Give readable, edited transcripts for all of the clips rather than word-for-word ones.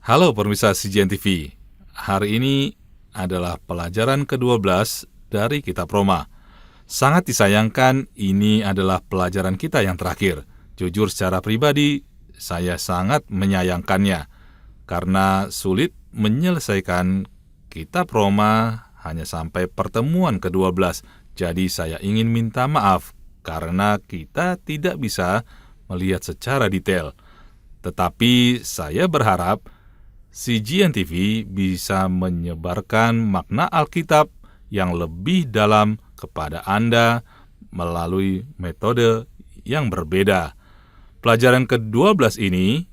Halo pemirsa CGN TV. Hari ini adalah pelajaran ke-12 dari Kitab Roma. Sangat disayangkan ini adalah pelajaran kita yang terakhir. Jujur secara pribadi, saya sangat menyayangkannya karena sulit menyelesaikan Kitab Roma hanya sampai pertemuan ke-12. Jadi saya ingin minta maaf karena kita tidak bisa melihat secara detail. Tetapi saya berharap CGN TV bisa menyebarkan makna Alkitab yang lebih dalam kepada Anda melalui metode yang berbeda. Pelajaran ke-12 ini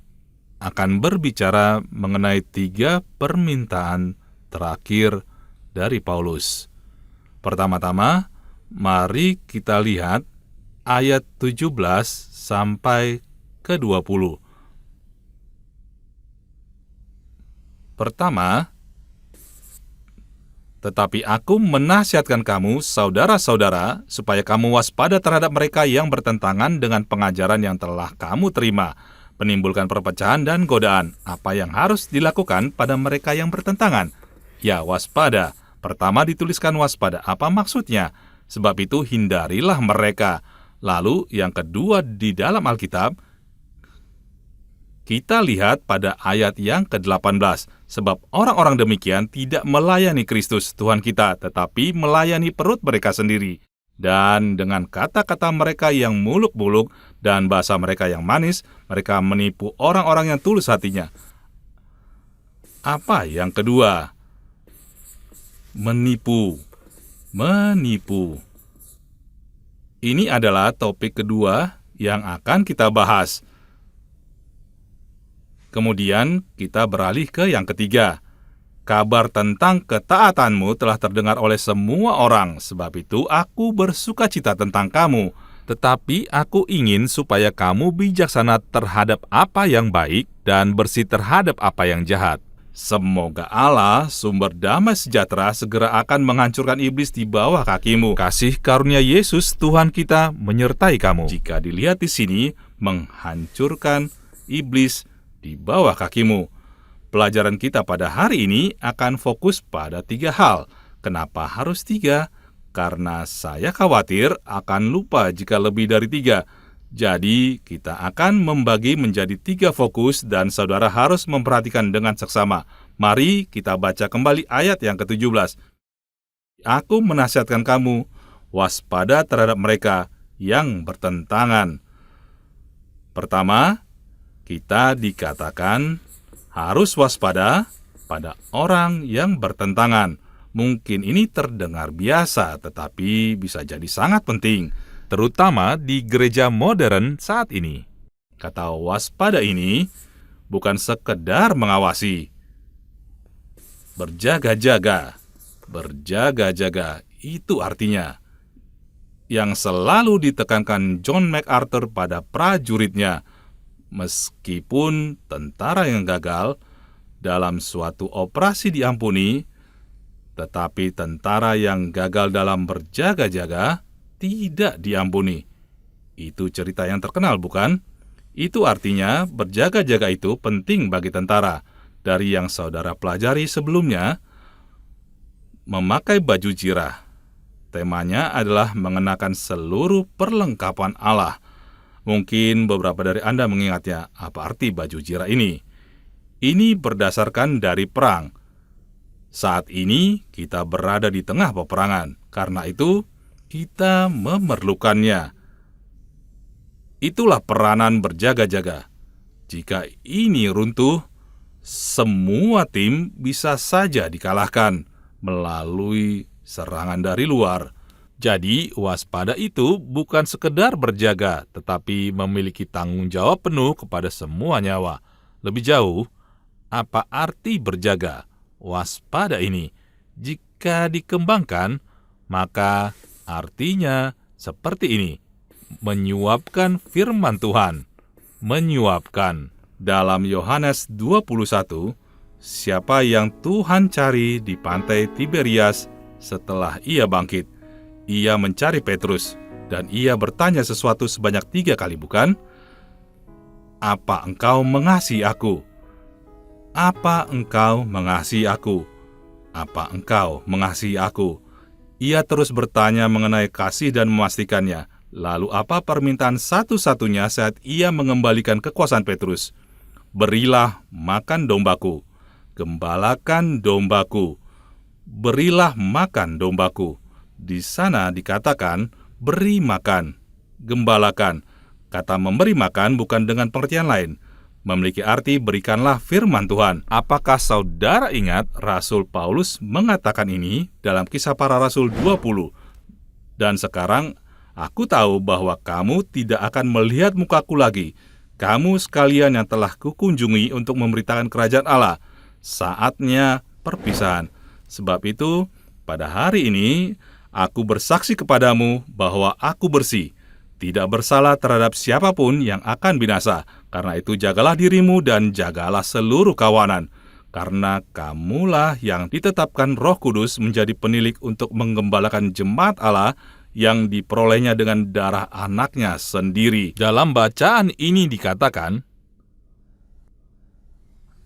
akan berbicara mengenai 3 permintaan terakhir dari Paulus. Pertama-tama, mari kita lihat ayat 17 sampai ke-20. Pertama, tetapi aku menasihatkan kamu, saudara-saudara, supaya kamu waspada terhadap mereka yang bertentangan dengan pengajaran yang telah kamu terima, menimbulkan perpecahan dan godaan. Apa yang harus dilakukan pada mereka yang bertentangan? Ya, waspada. Pertama dituliskan waspada. Apa maksudnya? Sebab itu hindarilah mereka. Lalu yang kedua di dalam Alkitab, kita lihat pada ayat yang ke-18, sebab orang-orang demikian tidak melayani Kristus Tuhan kita, tetapi melayani perut mereka sendiri. Dan dengan kata-kata mereka yang muluk-muluk dan bahasa mereka yang manis, mereka menipu orang-orang yang tulus hatinya. Apa yang kedua? Menipu. Ini adalah topik kedua yang akan kita bahas. Kemudian kita beralih ke yang ketiga. Kabar tentang ketaatanmu telah terdengar oleh semua orang, sebab itu aku bersukacita tentang kamu. Tetapi aku ingin supaya kamu bijaksana terhadap apa yang baik dan bersih terhadap apa yang jahat. Semoga Allah, sumber damai sejahtera, segera akan menghancurkan iblis di bawah kakimu. Kasih karunia Yesus Tuhan kita menyertai kamu. Jika dilihat di sini, menghancurkan iblis di bawah kakimu. Pelajaran kita pada hari ini akan fokus pada 3 hal. Kenapa harus 3? Karena saya khawatir akan lupa jika lebih dari 3. Jadi, kita akan membagi menjadi 3 fokus dan saudara harus memperhatikan dengan seksama. Mari kita baca kembali ayat yang ke-17. Aku menasihatkan kamu, waspada terhadap mereka yang bertentangan. Pertama, kita dikatakan harus waspada pada orang yang bertentangan. Mungkin ini terdengar biasa, tetapi bisa jadi sangat penting, terutama di gereja modern saat ini. Kata waspada ini bukan sekedar mengawasi. Berjaga-jaga. Berjaga-jaga itu artinya yang selalu ditekankan John MacArthur pada prajuritnya. Meskipun tentara yang gagal dalam suatu operasi diampuni, tetapi tentara yang gagal dalam berjaga-jaga tidak diampuni. Itu cerita yang terkenal, bukan? Itu artinya berjaga-jaga itu penting bagi tentara. Dari yang saudara pelajari sebelumnya, memakai baju jirah. Temanya adalah mengenakan seluruh perlengkapan Allah. Mungkin beberapa dari Anda mengingatnya, apa arti baju jirah ini? Ini berdasarkan dari perang. Saat ini kita berada di tengah peperangan, karena itu kita memerlukannya. Itulah peranan berjaga-jaga. Jika ini runtuh, semua tim bisa saja dikalahkan melalui serangan dari luar. Jadi, waspada itu bukan sekedar berjaga, tetapi memiliki tanggung jawab penuh kepada semua nyawa. Lebih jauh, apa arti berjaga? Waspada ini, jika dikembangkan, maka artinya seperti ini. Menyuapkan firman Tuhan. Menyuapkan. Dalam Yohanes 21, siapa yang Tuhan cari di pantai Tiberias setelah ia bangkit? Ia mencari Petrus, dan ia bertanya sesuatu sebanyak 3 kali, bukan? Apa engkau mengasihi aku? "Apa engkau mengasihi aku? Apa engkau mengasihi aku?" Ia terus bertanya mengenai kasih dan memastikannya. Lalu apa permintaan satu-satunya saat ia mengembalikan kekuasaan Petrus? "Berilah makan dombaku, gembalakan dombaku, berilah makan dombaku." Di sana dikatakan, beri makan, gembalakan. Kata memberi makan bukan dengan pengertian lain. Memiliki arti berikanlah firman Tuhan. Apakah saudara ingat Rasul Paulus mengatakan ini dalam Kisah Para Rasul 20? Dan sekarang aku tahu bahwa kamu tidak akan melihat mukaku lagi. Kamu sekalian yang telah kukunjungi untuk memberitakan kerajaan Allah. Saatnya perpisahan. Sebab itu, pada hari ini, aku bersaksi kepadamu bahwa aku bersih, tidak bersalah terhadap siapapun yang akan binasa. Karena itu jagalah dirimu dan jagalah seluruh kawanan. Karena kamulah yang ditetapkan Roh Kudus menjadi penilik untuk menggembalakan jemaat Allah yang diperolehnya dengan darah anaknya sendiri. Dalam bacaan ini dikatakan,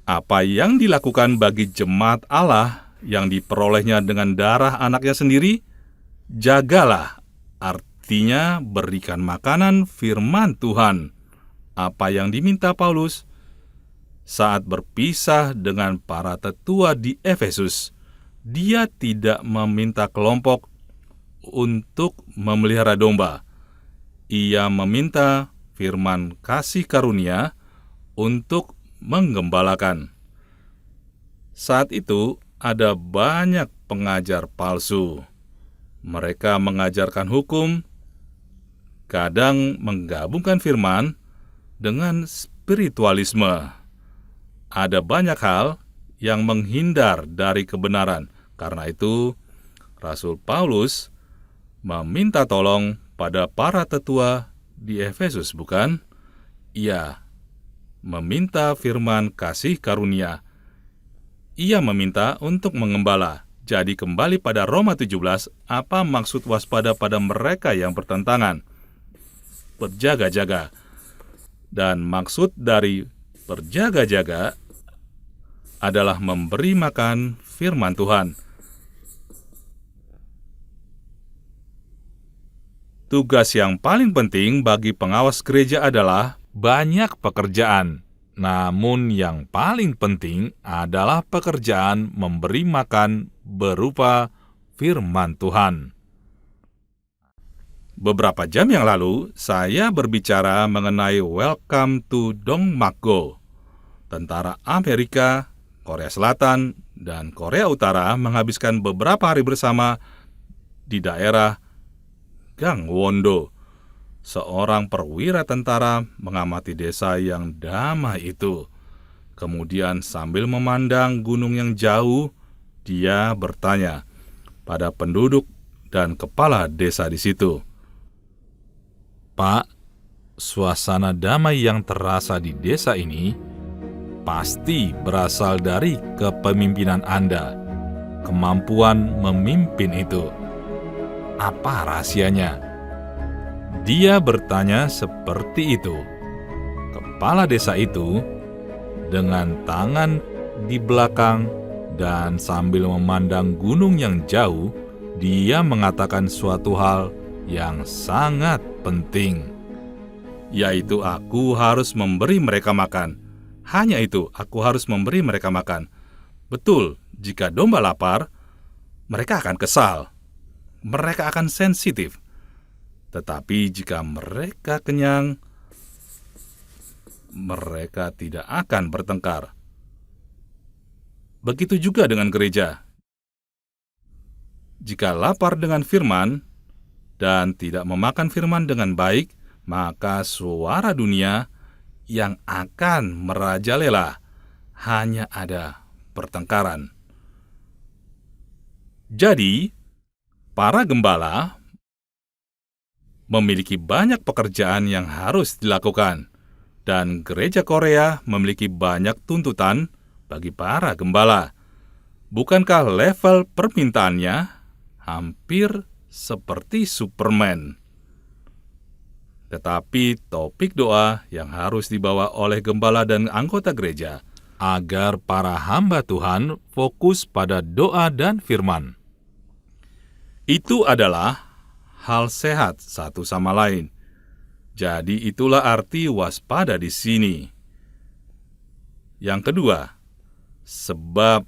apa yang dilakukan bagi jemaat Allah yang diperolehnya dengan darah anaknya sendiri? Jagalah, artinya berikan makanan firman Tuhan. Apa yang diminta Paulus saat berpisah dengan para tetua di Efesus? Dia tidak meminta kelompok untuk memelihara domba. Ia meminta firman kasih karunia untuk menggembalakan. Saat itu ada banyak pengajar palsu. Mereka mengajarkan hukum, kadang menggabungkan firman dengan spiritualisme. Ada banyak hal yang menghindar dari kebenaran. Karena itu, Rasul Paulus meminta tolong pada para tetua di Efesus, bukan? Ia meminta firman kasih karunia. Ia meminta untuk mengembala. Jadi kembali pada Roma 17, apa maksud waspada pada mereka yang bertentangan? Berjaga-jaga. Dan maksud dari berjaga-jaga adalah memberi makan firman Tuhan. Tugas yang paling penting bagi pengawas gereja adalah banyak pekerjaan. Namun yang paling penting adalah pekerjaan memberi makan berupa firman Tuhan. Beberapa jam yang lalu, saya berbicara mengenai Welcome to Dongmakgo. Tentara Amerika, Korea Selatan, dan Korea Utara menghabiskan beberapa hari bersama di daerah Gangwon-do. Seorang perwira tentara mengamati desa yang damai itu. Kemudian sambil memandang gunung yang jauh, dia bertanya pada penduduk dan kepala desa di situ, "Pak, suasana damai yang terasa di desa ini pasti berasal dari kepemimpinan Anda. Kemampuan memimpin itu. Apa rahasianya?" Dia bertanya seperti itu. Kepala desa itu dengan tangan di belakang dan sambil memandang gunung yang jauh, dia mengatakan suatu hal yang sangat penting, yaitu aku harus memberi mereka makan. Hanya itu, aku harus memberi mereka makan. Betul, jika domba lapar, mereka akan kesal. Mereka akan sensitif. Tetapi jika mereka kenyang, mereka tidak akan bertengkar. Begitu juga dengan gereja. Jika lapar dengan firman dan tidak memakan firman dengan baik, maka suara dunia yang akan merajalela. Hanya ada pertengkaran. Jadi, para gembala memiliki banyak pekerjaan yang harus dilakukan, dan gereja Korea memiliki banyak tuntutan bagi para gembala. Bukankah level permintaannya hampir seperti Superman? Tetapi topik doa yang harus dibawa oleh gembala dan anggota gereja agar para hamba Tuhan fokus pada doa dan firman. Itu adalah hal sehat satu sama lain. Jadi itulah arti waspada di sini. Yang kedua, sebab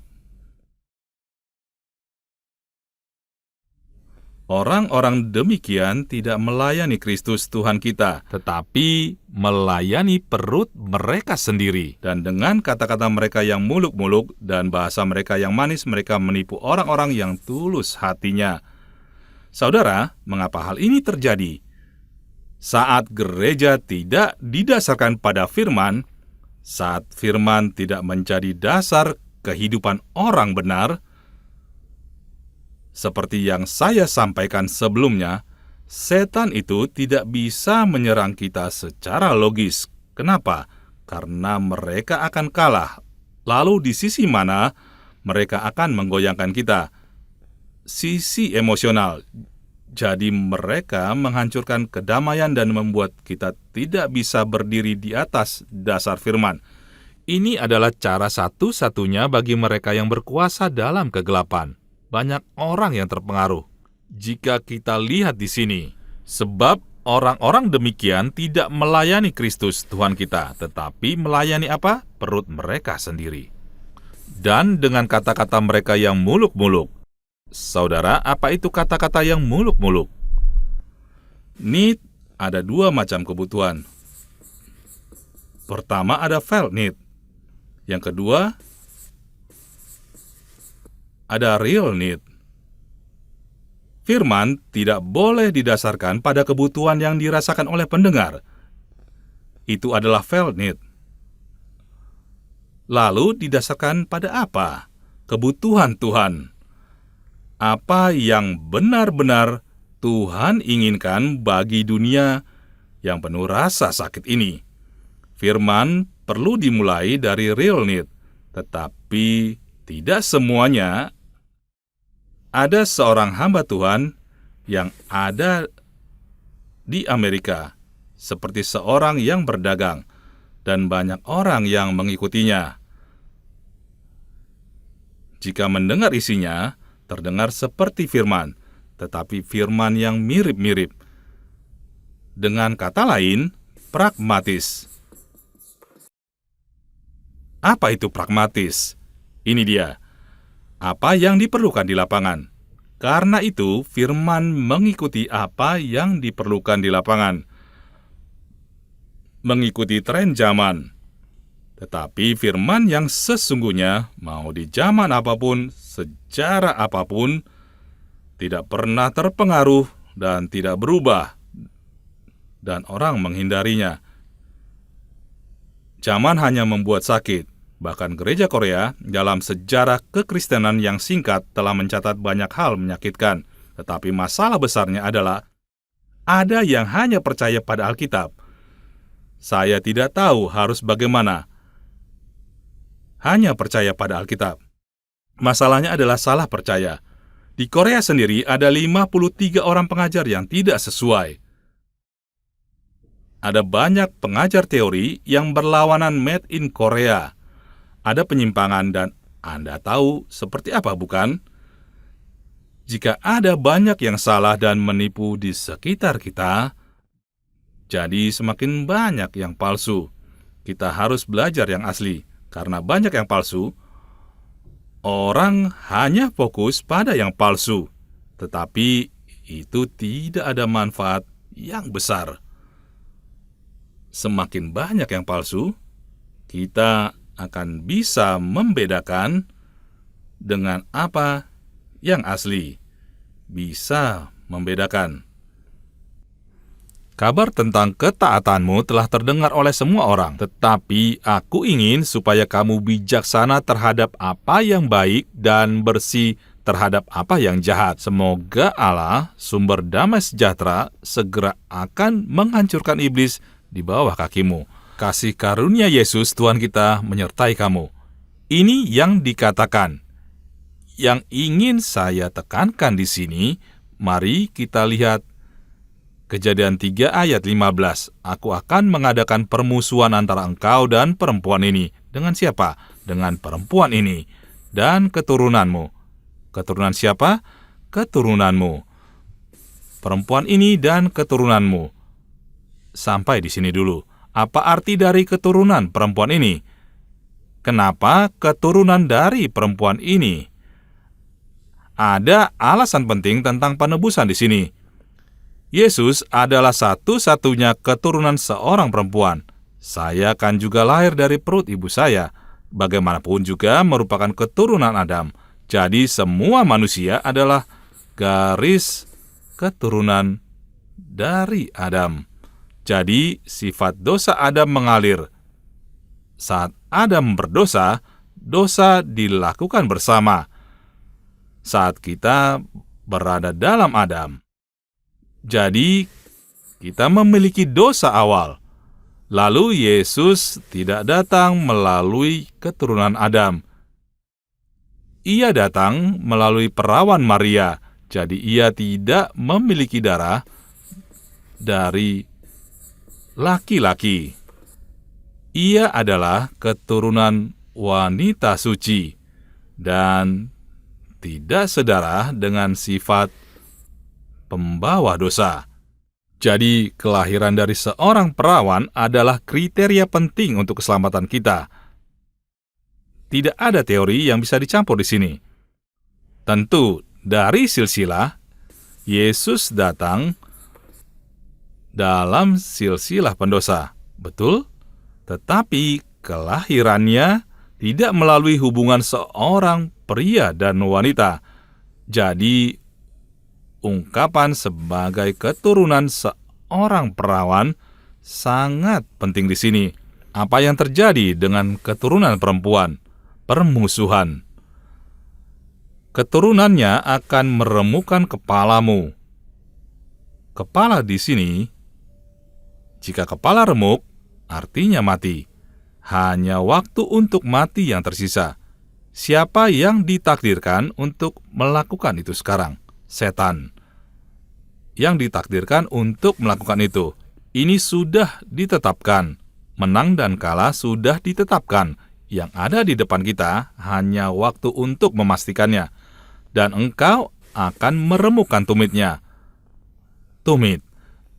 orang-orang demikian tidak melayani Kristus Tuhan kita, tetapi melayani perut mereka sendiri. Dan dengan kata-kata mereka yang muluk-muluk dan bahasa mereka yang manis, mereka menipu orang-orang yang tulus hatinya. Saudara, mengapa hal ini terjadi? Saat gereja tidak didasarkan pada firman, saat firman tidak menjadi dasar kehidupan orang benar, seperti yang saya sampaikan sebelumnya, setan itu tidak bisa menyerang kita secara logis. Kenapa? Karena mereka akan kalah. Lalu di sisi mana mereka akan menggoyangkan kita? Sisi emosional. Jadi mereka menghancurkan kedamaian dan membuat kita tidak bisa berdiri di atas dasar firman. Ini adalah cara satu-satunya bagi mereka yang berkuasa dalam kegelapan. Banyak orang yang terpengaruh. Jika kita lihat di sini, sebab orang-orang demikian tidak melayani Kristus Tuhan kita, tetapi melayani apa? Perut mereka sendiri. Dan dengan kata-kata mereka yang muluk-muluk. Saudara, apa itu kata-kata yang muluk-muluk? Need, ada dua macam kebutuhan. Pertama ada felt need. Yang kedua, ada real need. Firman tidak boleh didasarkan pada kebutuhan yang dirasakan oleh pendengar. Itu adalah felt need. Lalu didasarkan pada apa? Kebutuhan Tuhan. Apa yang benar-benar Tuhan inginkan bagi dunia yang penuh rasa sakit ini. Firman perlu dimulai dari real need, tetapi tidak semuanya. Ada seorang hamba Tuhan yang ada di Amerika, seperti seorang yang berdagang, dan banyak orang yang mengikutinya. Jika mendengar isinya, terdengar seperti firman, tetapi firman yang mirip-mirip. Dengan kata lain, pragmatis. Apa itu pragmatis? Ini dia. Apa yang diperlukan di lapangan. Karena itu, firman mengikuti apa yang diperlukan di lapangan. Mengikuti tren zaman. Tetapi firman yang sesungguhnya, mau di zaman apapun, sejarah apapun, tidak pernah terpengaruh dan tidak berubah, dan orang menghindarinya. Zaman hanya membuat sakit. Bahkan gereja Korea dalam sejarah kekristenan yang singkat telah mencatat banyak hal menyakitkan. Tetapi masalah besarnya adalah ada yang hanya percaya pada Alkitab. Saya tidak tahu harus bagaimana. Hanya percaya pada Alkitab. Masalahnya adalah salah percaya. Di Korea sendiri ada 53 orang pengajar yang tidak sesuai. Ada banyak pengajar teori yang berlawanan made in Korea. Ada penyimpangan dan Anda tahu seperti apa, bukan? Jika ada banyak yang salah dan menipu di sekitar kita, jadi semakin banyak yang palsu. Kita harus belajar yang asli. Karena banyak yang palsu, orang hanya fokus pada yang palsu. Tetapi itu tidak ada manfaat yang besar. Semakin banyak yang palsu, kita akan bisa membedakan dengan apa yang asli. Bisa membedakan. Kabar tentang ketaatanmu telah terdengar oleh semua orang, tetapi aku ingin supaya kamu bijaksana terhadap apa yang baik dan bersih terhadap apa yang jahat. Semoga Allah, sumber damai sejahtera, segera akan menghancurkan iblis di bawah kakimu. Kasih karunia Yesus Tuhan kita menyertai kamu. Ini yang dikatakan. Yang ingin saya tekankan di sini, mari kita lihat Kejadian 3 ayat 15. Aku akan mengadakan permusuhan antara engkau dan perempuan ini. Dengan siapa? dengan perempuan ini dan keturunanmu. Keturunan siapa? Keturunanmu. Perempuan ini dan keturunanmu. Sampai di sini dulu. Apa arti dari keturunan perempuan ini? Kenapa keturunan dari perempuan ini? Ada alasan penting tentang penebusan di sini. Yesus adalah satu-satunya keturunan seorang perempuan. Saya kan juga lahir dari perut ibu saya. Bagaimanapun juga merupakan keturunan Adam. Jadi semua manusia adalah garis keturunan dari Adam. Jadi sifat dosa Adam mengalir. Saat Adam berdosa, dosa dilakukan bersama. Saat kita berada dalam Adam. Jadi kita memiliki dosa awal. Lalu Yesus tidak datang melalui keturunan Adam. Ia datang melalui perawan Maria, jadi ia tidak memiliki darah dari laki-laki. Ia adalah keturunan wanita suci dan tidak sedarah dengan sifat pembawa dosa. Jadi, kelahiran dari seorang perawan adalah kriteria penting untuk keselamatan kita. Tidak ada teori yang bisa dicampur di sini. Tentu, dari silsilah, Yesus datang dalam silsilah pendosa. Betul? Tetapi kelahirannya tidak melalui hubungan seorang pria dan wanita. Jadi, ungkapan sebagai keturunan seorang perawan sangat penting di sini. Apa yang terjadi dengan keturunan perempuan? Permusuhan. Keturunannya akan meremukkan kepalamu. Kepala di sini, jika kepala remuk, artinya mati. Hanya waktu untuk mati yang tersisa. Siapa yang ditakdirkan untuk melakukan itu sekarang? Setan. Yang ditakdirkan untuk melakukan itu. Ini sudah ditetapkan. Menang dan kalah sudah ditetapkan. Yang ada di depan kita hanya waktu untuk memastikannya. Dan engkau akan meremukkan tumitnya. Tumit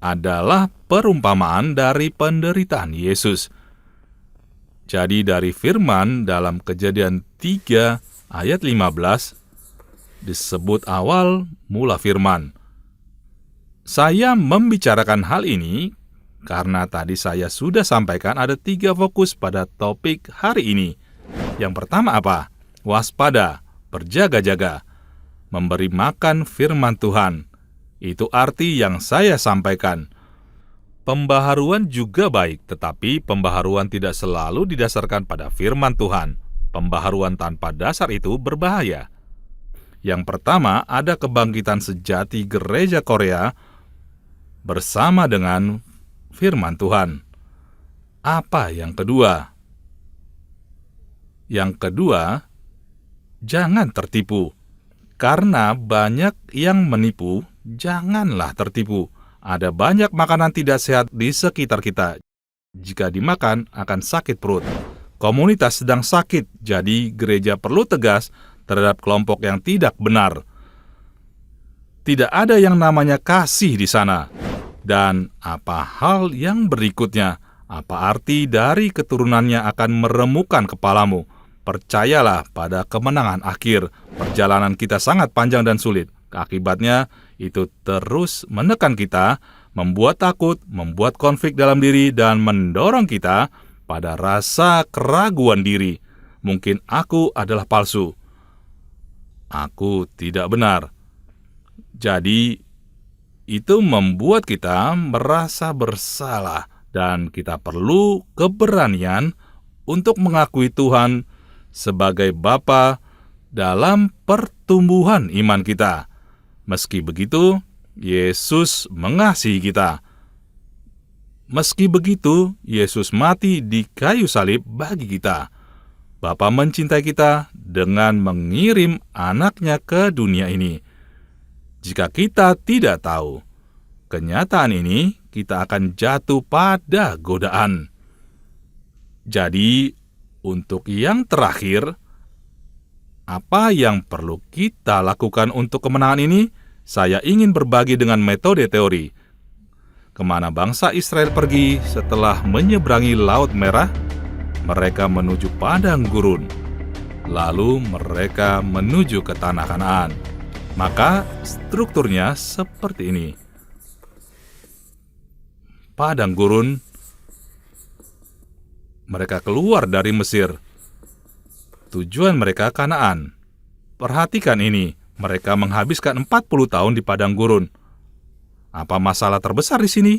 adalah perumpamaan dari penderitaan Yesus. Jadi dari firman dalam Kejadian 3 ayat 15 disebut awal mula firman. Saya membicarakan hal ini karena tadi saya sudah sampaikan ada 3 fokus pada topik hari ini. Yang pertama apa? Waspada, berjaga-jaga, memberi makan firman Tuhan. Itu arti yang saya sampaikan. Pembaharuan juga baik, tetapi pembaharuan tidak selalu didasarkan pada firman Tuhan. Pembaharuan tanpa dasar itu berbahaya. Yang pertama, ada kebangkitan sejati gereja Korea bersama dengan firman Tuhan. Apa yang kedua? Yang kedua, jangan tertipu. Karena banyak yang menipu, janganlah tertipu. Ada banyak makanan tidak sehat di sekitar kita. Jika dimakan, akan sakit perut. Komunitas sedang sakit, jadi gereja perlu tegas terhadap kelompok yang tidak benar. Tidak ada yang namanya kasih di sana. Dan apa hal yang berikutnya? Apa arti dari keturunannya akan meremukkan kepalamu? Percayalah pada kemenangan akhir. Perjalanan kita sangat panjang dan sulit. Akibatnya, itu terus menekan kita, membuat takut, membuat konflik dalam diri, dan mendorong kita pada rasa keraguan diri. Mungkin aku adalah palsu. Aku tidak benar. Jadi, itu membuat kita merasa bersalah, dan kita perlu keberanian untuk mengakui Tuhan sebagai Bapa dalam pertumbuhan iman kita. Meski begitu, Yesus mengasihi kita. Meski begitu, Yesus mati di kayu salib bagi kita. Bapa mencintai kita dengan mengirim anaknya ke dunia ini. Jika kita tidak tahu kenyataan ini, kita akan jatuh pada godaan. Jadi, Untuk yang terakhir, apa yang perlu kita lakukan untuk kemenangan ini? Saya ingin berbagi dengan metode teori. Kemana bangsa Israel pergi setelah menyeberangi Laut Merah? Mereka menuju padang gurun. Lalu mereka menuju ke tanah Kanaan. Maka strukturnya seperti ini. Padang gurun, mereka keluar dari Mesir. Tujuan mereka Kanaan. Perhatikan ini, mereka menghabiskan 40 tahun di padang gurun. Apa masalah terbesar di sini?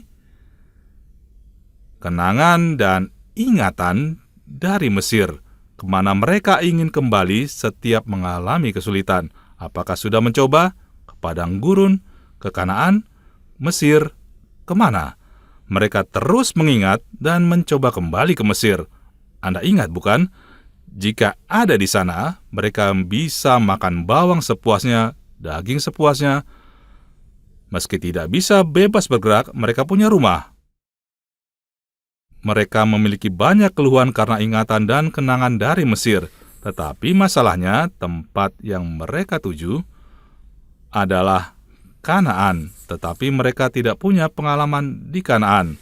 Kenangan dan ingatan dari Mesir, kemana mereka ingin kembali setiap mengalami kesulitan. Apakah sudah mencoba? Ke padang gurun, ke Kanaan, Mesir, kemana? Mereka terus mengingat dan mencoba kembali ke Mesir. Anda ingat bukan? Jika ada di sana, mereka bisa makan bawang sepuasnya, daging sepuasnya. Meski tidak bisa bebas bergerak, mereka punya rumah. Mereka memiliki banyak keluhan karena ingatan dan kenangan dari Mesir. Tetapi masalahnya, tempat yang mereka tuju adalah Kanaan. Tetapi mereka tidak punya pengalaman di Kanaan.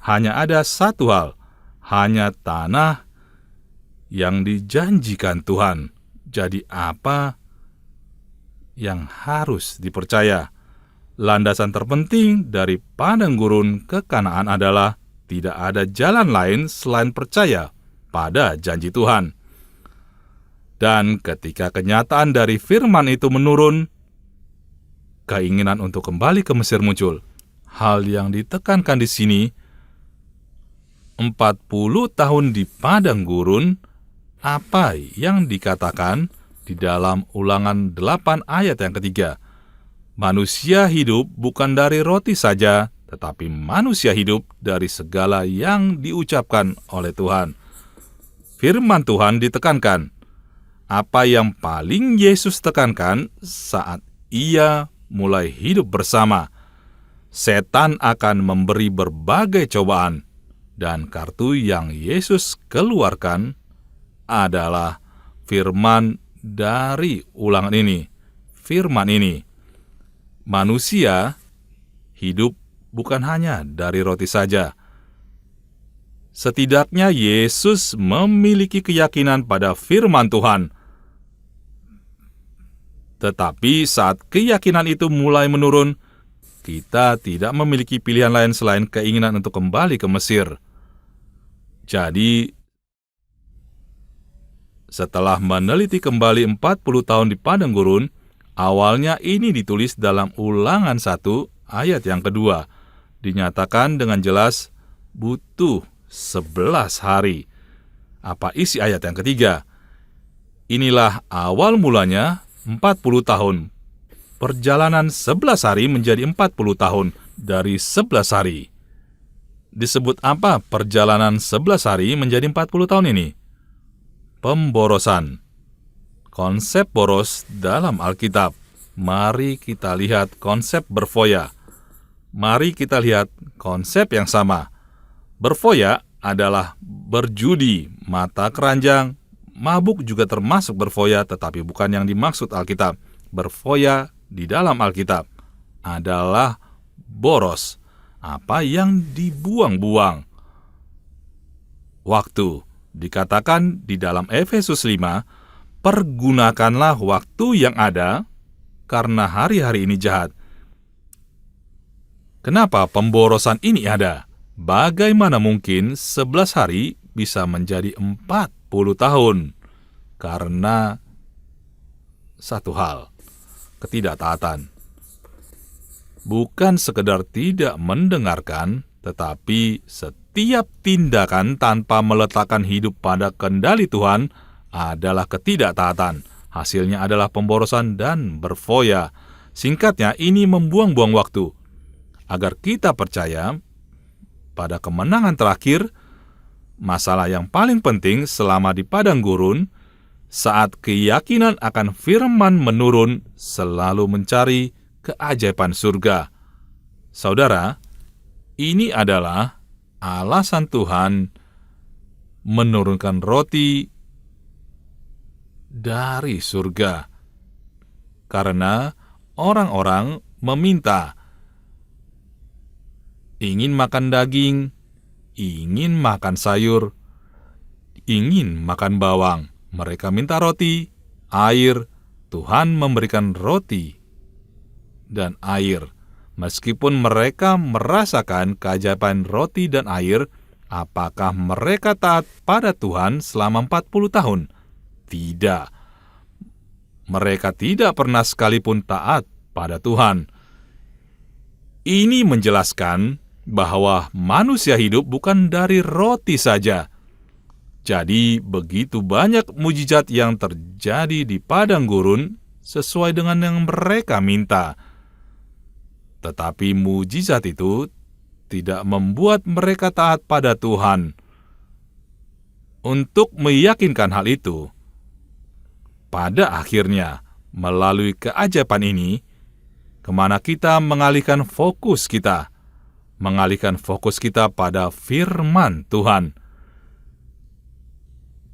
Hanya ada satu hal, hanya tanah yang dijanjikan Tuhan. Jadi apa yang harus dipercaya? Landasan terpenting dari padang gurun ke Kanaan adalah tidak ada jalan lain selain percaya pada janji Tuhan. Dan ketika kenyataan dari firman itu menurun, keinginan untuk kembali ke Mesir muncul. Hal yang ditekankan di sini, 40 tahun di padang gurun, apa yang dikatakan di dalam Ulangan 8 ayat yang ketiga. Manusia hidup bukan dari roti saja, tetapi manusia hidup dari segala yang diucapkan oleh Tuhan. Firman Tuhan ditekankan. Apa yang paling Yesus tekankan saat ia mulai hidup bersama. Setan akan memberi berbagai cobaan, dan kartu yang Yesus keluarkan adalah firman dari Ulangan ini. Firman ini, manusia hidup bukan hanya dari roti saja. Setidaknya Yesus memiliki keyakinan pada firman Tuhan. Tetapi saat keyakinan itu mulai menurun, kita tidak memiliki pilihan lain selain keinginan untuk kembali ke Mesir. Jadi, setelah meneliti kembali 40 tahun di padang gurun, awalnya ini ditulis dalam Ulangan 1 ayat yang kedua. Dinyatakan dengan jelas butuh 11 hari. Apa isi ayat yang ketiga? Inilah awal mulanya 40 tahun. Perjalanan 11 hari menjadi 40 tahun dari 11 hari. Disebut apa perjalanan 11 hari menjadi 40 tahun ini? Pemborosan. Konsep boros dalam Alkitab. Mari kita lihat konsep berfoya. Mari kita lihat konsep yang sama. Berfoya adalah berjudi, mata keranjang, mabuk juga termasuk berfoya, tetapi bukan yang dimaksud Alkitab. Berfoya di dalam Alkitab adalah boros, apa yang dibuang-buang. Waktu. Dikatakan di dalam Efesus 5, pergunakanlah waktu yang ada, karena hari-hari ini jahat. Kenapa pemborosan ini ada? Bagaimana mungkin 11 hari bisa menjadi 40 tahun? Karena satu hal, ketidaktaatan. Bukan sekedar tidak mendengarkan, tetapi setiap tindakan tanpa meletakkan hidup pada kendali Tuhan adalah ketidaktaatan. Hasilnya adalah pemborosan dan berfoya. Singkatnya, ini membuang-buang waktu. Agar kita percaya pada kemenangan terakhir, masalah yang paling penting selama di padang gurun, saat keyakinan akan firman menurun, selalu mencari keajaiban surga. Saudara, ini adalah alasan Tuhan menurunkan roti dari surga. Karena orang-orang meminta, ingin makan daging, ingin makan sayur, ingin makan bawang. Mereka minta roti, air. Tuhan memberikan roti dan air. Meskipun mereka merasakan keajaiban roti dan air, apakah mereka taat pada Tuhan selama 40 tahun? Tidak. Mereka tidak pernah sekalipun taat pada Tuhan. Ini menjelaskan bahwa manusia hidup bukan dari roti saja. Jadi, begitu banyak mujizat yang terjadi di padang gurun sesuai dengan yang mereka minta. Tetapi mujizat itu tidak membuat mereka taat pada Tuhan. Untuk meyakinkan hal itu, pada akhirnya, melalui keajaiban ini, kemana kita mengalihkan fokus kita? Mengalihkan fokus kita pada firman Tuhan.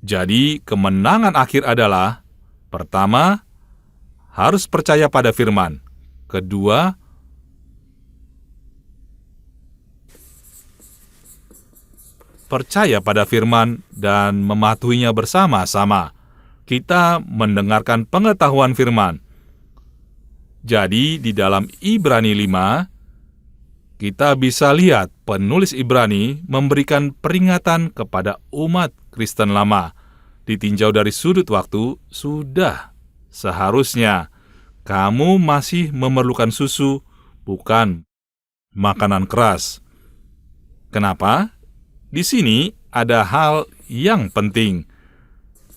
Jadi, kemenangan akhir adalah, pertama, harus percaya pada firman. Kedua, percaya pada firman dan mematuhinya bersama-sama. Kita mendengarkan pengetahuan firman. Jadi, di dalam Ibrani 5, kita bisa lihat penulis Ibrani memberikan peringatan kepada umat Kristen lama. Ditinjau dari sudut waktu, sudah seharusnya kamu masih memerlukan susu, bukan makanan keras. Kenapa? Di sini ada hal yang penting,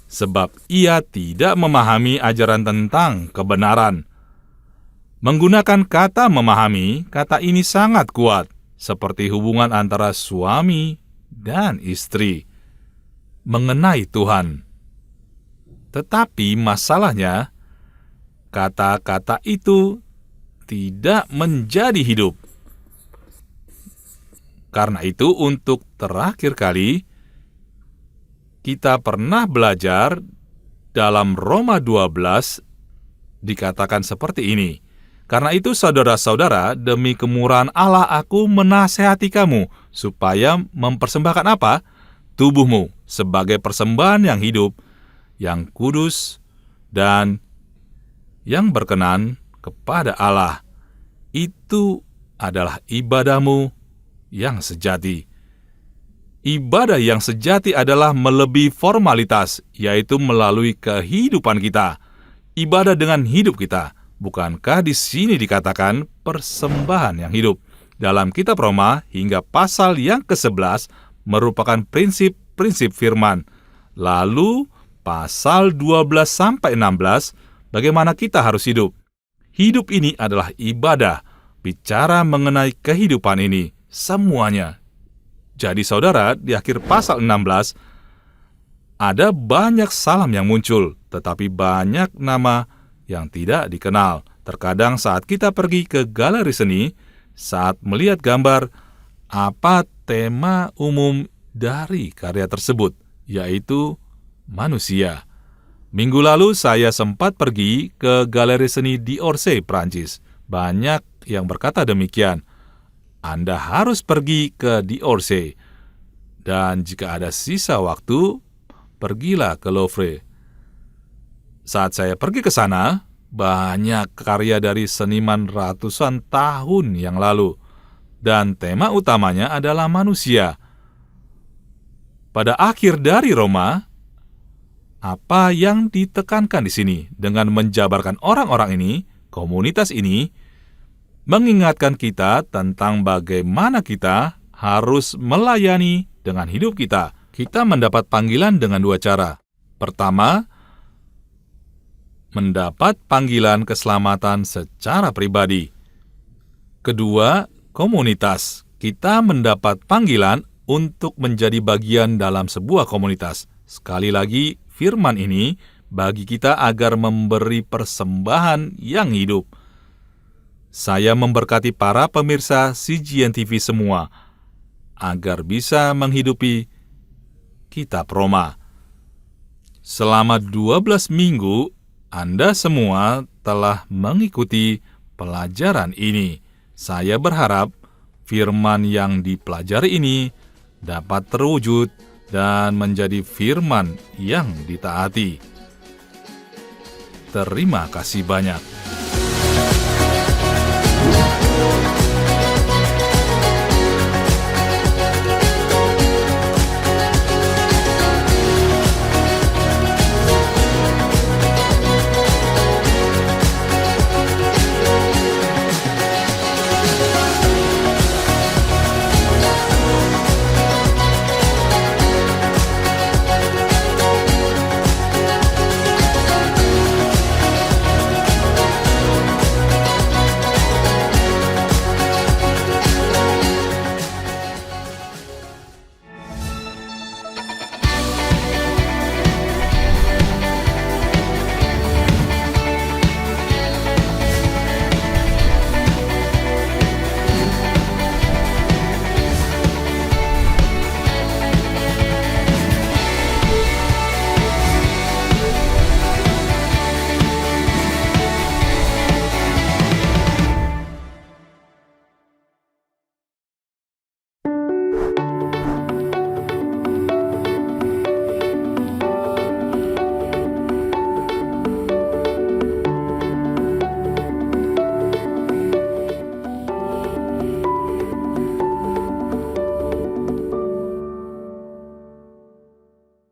sebab ia tidak memahami ajaran tentang kebenaran. Menggunakan kata memahami, kata ini sangat kuat, seperti hubungan antara suami dan istri mengenai Tuhan. Tetapi masalahnya, kata-kata itu tidak menjadi hidup. Karena itu, untuk terakhir kali, kita pernah belajar dalam Roma 12, dikatakan seperti ini. Karena itu, saudara-saudara, demi kemurahan Allah aku menasehati kamu, supaya mempersembahkan apa? Tubuhmu sebagai persembahan yang hidup, yang kudus, dan yang berkenan kepada Allah. Itu adalah ibadahmu yang sejati. Ibadah yang sejati adalah melebihi formalitas, yaitu melalui kehidupan kita. Ibadah dengan hidup kita. Bukankah di sini dikatakan persembahan yang hidup? Dalam kitab Roma hingga pasal yang ke-11 merupakan prinsip-prinsip firman. Lalu pasal 12-16, bagaimana kita harus hidup? Hidup ini adalah ibadah, bicara mengenai kehidupan ini, semuanya. Jadi saudara, di akhir pasal 16, ada banyak salam yang muncul, tetapi banyak nama yang tidak dikenal. Terkadang saat kita pergi ke galeri seni, saat melihat gambar, apa tema umum dari karya tersebut, yaitu manusia. Minggu lalu saya sempat pergi ke galeri seni di Orsay, Prancis. Banyak yang berkata demikian. Anda harus pergi ke di Orsay. Dan jika ada sisa waktu, pergilah ke Louvre. Saat saya pergi ke sana, banyak karya dari seniman ratusan tahun yang lalu. Dan tema utamanya adalah manusia. Pada akhir dari Roma, apa yang ditekankan di sini dengan menjabarkan orang-orang ini, komunitas ini, mengingatkan kita tentang bagaimana kita harus melayani dengan hidup kita. Kita mendapat panggilan dengan dua cara. Pertama, mendapat panggilan keselamatan secara pribadi. Kedua, komunitas. Kita mendapat panggilan untuk menjadi bagian dalam sebuah komunitas. Sekali lagi, firman ini bagi kita agar memberi persembahan yang hidup. Saya memberkati para pemirsa CGN TV semua, agar bisa menghidupi kitab Roma. Selama 12 minggu, Anda semua telah mengikuti pelajaran ini. Saya berharap firman yang dipelajari ini dapat terwujud dan menjadi firman yang ditaati. Terima kasih banyak.